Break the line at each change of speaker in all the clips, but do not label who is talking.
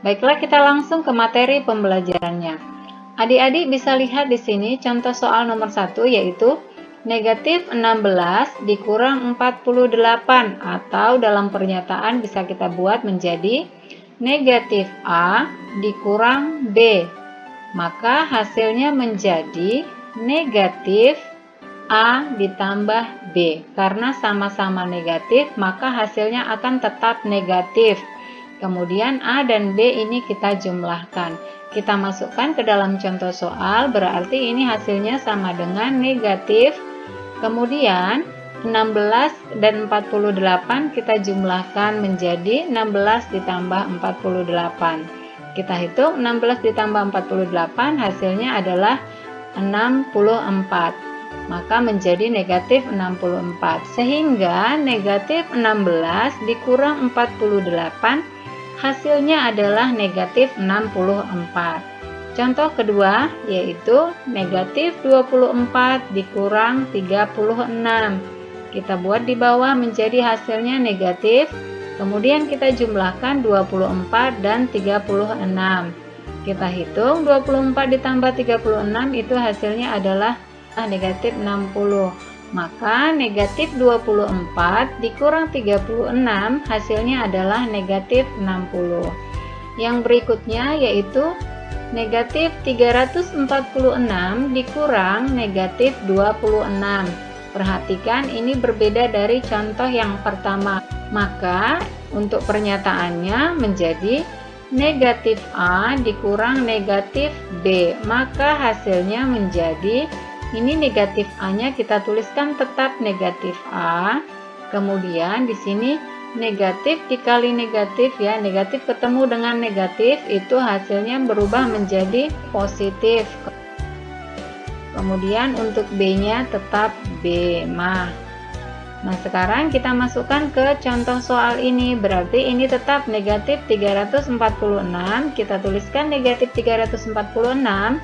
Baiklah, kita langsung ke materi pembelajarannya. Adik-adik bisa lihat di sini contoh soal nomor 1, yaitu negatif 16 dikurang 48, atau dalam pernyataan bisa kita buat menjadi negatif A dikurang B. Maka hasilnya menjadi negatif A ditambah B. Karena sama-sama negatif, maka hasilnya akan tetap negatif. Kemudian A dan B ini kita jumlahkan. Kita masukkan ke dalam contoh soal, berarti ini hasilnya sama dengan negatif. Kemudian 16 dan 48 kita jumlahkan menjadi 16 ditambah 48. Kita hitung 16 ditambah 48 hasilnya adalah 64. Maka menjadi negatif 64. Sehingga negatif 16 dikurang 48 hasilnya adalah negatif 64. Contoh kedua yaitu negatif 24 dikurang 36. Kita buat di bawah menjadi hasilnya negatif. Kemudian kita jumlahkan 24 dan 36. Kita hitung 24 ditambah 36 itu hasilnya adalah negatif 60. Maka negatif 24 dikurang 36 hasilnya adalah negatif 60. Yang berikutnya yaitu negatif 346 dikurang negatif 26. Perhatikan ini berbeda dari contoh yang pertama. Maka untuk pernyataannya menjadi negatif A dikurang negatif B. Maka hasilnya menjadi ini negatif A-nya kita tuliskan tetap negatif A. Kemudian di sini negatif dikali negatif ya, negatif ketemu dengan negatif itu hasilnya berubah menjadi positif. Kemudian untuk B-nya tetap B. Nah, sekarang kita masukkan ke contoh soal ini. Berarti ini tetap negatif 346. Kita tuliskan negatif 346.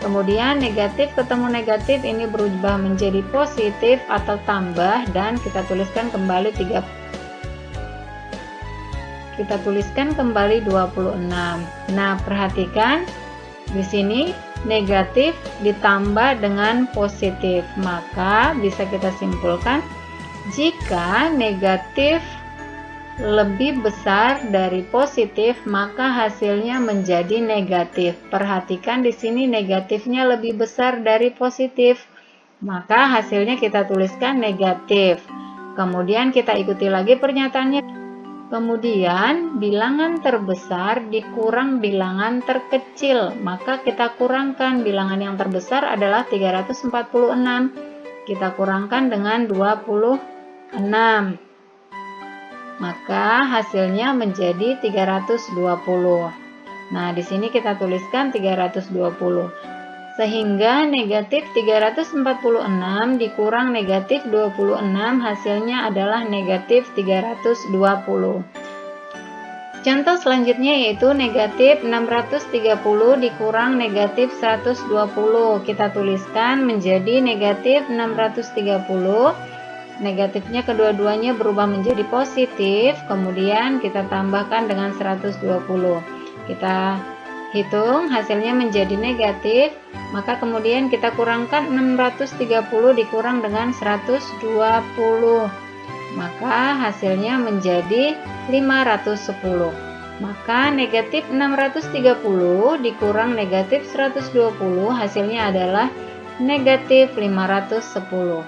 Kemudian negatif ketemu negatif ini berubah menjadi positif atau tambah, dan kita tuliskan kembali 26. Nah, perhatikan di sini negatif ditambah dengan positif. Maka bisa kita simpulkan jika negatif lebih besar dari positif, maka hasilnya menjadi negatif. Perhatikan di sini negatifnya lebih besar dari positif, maka hasilnya kita tuliskan negatif. Kemudian kita ikuti lagi pernyataannya. Kemudian bilangan terbesar dikurang bilangan terkecil, maka kita kurangkan. Bilangan yang terbesar adalah 346. Kita kurangkan dengan 26. Maka hasilnya menjadi 320. Nah, di sini kita tuliskan 320. Sehingga negatif 346 dikurang negatif 26 hasilnya adalah negatif 320. Contoh selanjutnya yaitu negatif 630 dikurang negatif 120. Kita tuliskan menjadi negatif 630. Negatifnya kedua-duanya berubah menjadi positif, kemudian kita tambahkan dengan 120. Kita hitung hasilnya menjadi negatif, maka kemudian kita kurangkan 630 dikurang dengan 120. Maka hasilnya menjadi 510. Maka negatif 630 dikurang negatif 120 hasilnya adalah negatif 510.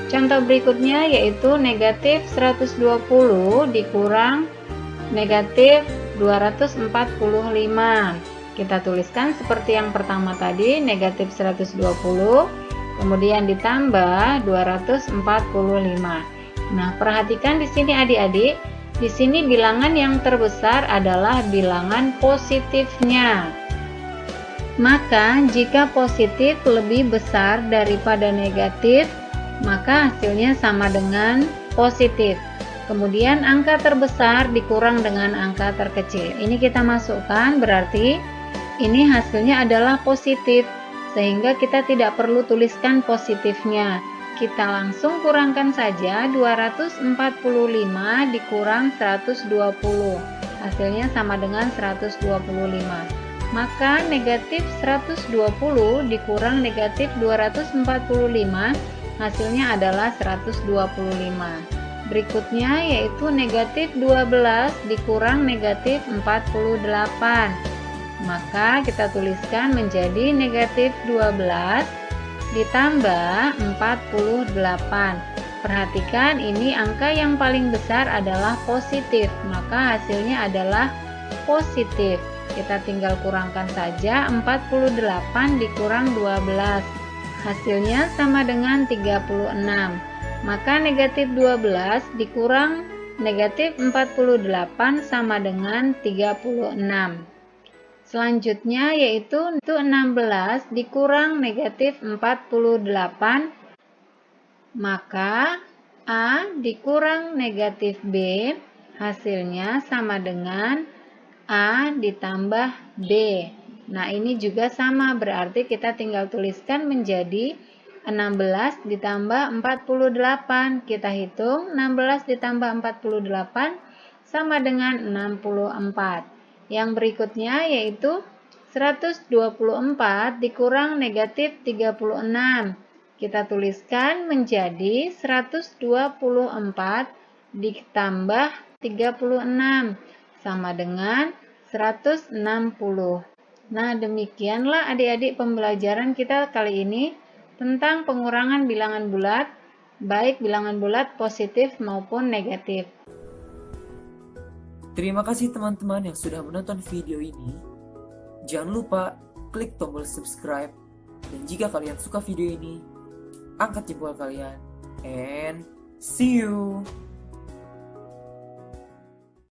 Contoh berikutnya yaitu negatif 120 dikurang negatif 245. Kita tuliskan seperti yang pertama tadi, negatif 120, kemudian ditambah 245. Nah, perhatikan di sini adik-adik, di sini bilangan yang terbesar adalah bilangan positifnya. Maka jika positif lebih besar daripada negatif, maka hasilnya sama dengan positif. Kemudian angka terbesar dikurang dengan angka terkecil. Ini kita masukkan, berarti ini hasilnya adalah positif, sehingga kita tidak perlu tuliskan positifnya. Kita langsung kurangkan saja 245 dikurang 120. hasilnya sama dengan 125. Maka negatif 120 dikurang negatif 245, hasilnya adalah 125. Berikutnya yaitu negatif 12 dikurang negatif 48. Maka kita tuliskan menjadi negatif 12 ditambah 48. Perhatikan ini angka yang paling besar adalah positif, maka hasilnya adalah positif. Kita tinggal kurangkan saja, 48 dikurang 12. Hasilnya sama dengan 36. Maka negatif 12 dikurang negatif 48 sama dengan 36. Selanjutnya yaitu 16 dikurang negatif 48. Maka A dikurang negatif B, hasilnya sama dengan A ditambah B. Nah, ini juga sama, berarti kita tinggal tuliskan menjadi 16 ditambah 48. Kita hitung 16 ditambah 48 sama dengan 64. Yang berikutnya yaitu 124 dikurang negatif 36. Kita tuliskan menjadi 124 ditambah 36 sama dengan 160. Nah, demikianlah adik-adik pembelajaran kita kali ini tentang pengurangan bilangan bulat, baik bilangan bulat positif maupun negatif.
Terima kasih teman-teman yang sudah menonton video ini. Jangan lupa klik tombol subscribe. Dan jika kalian suka video ini, angkat jempol kalian. And see you!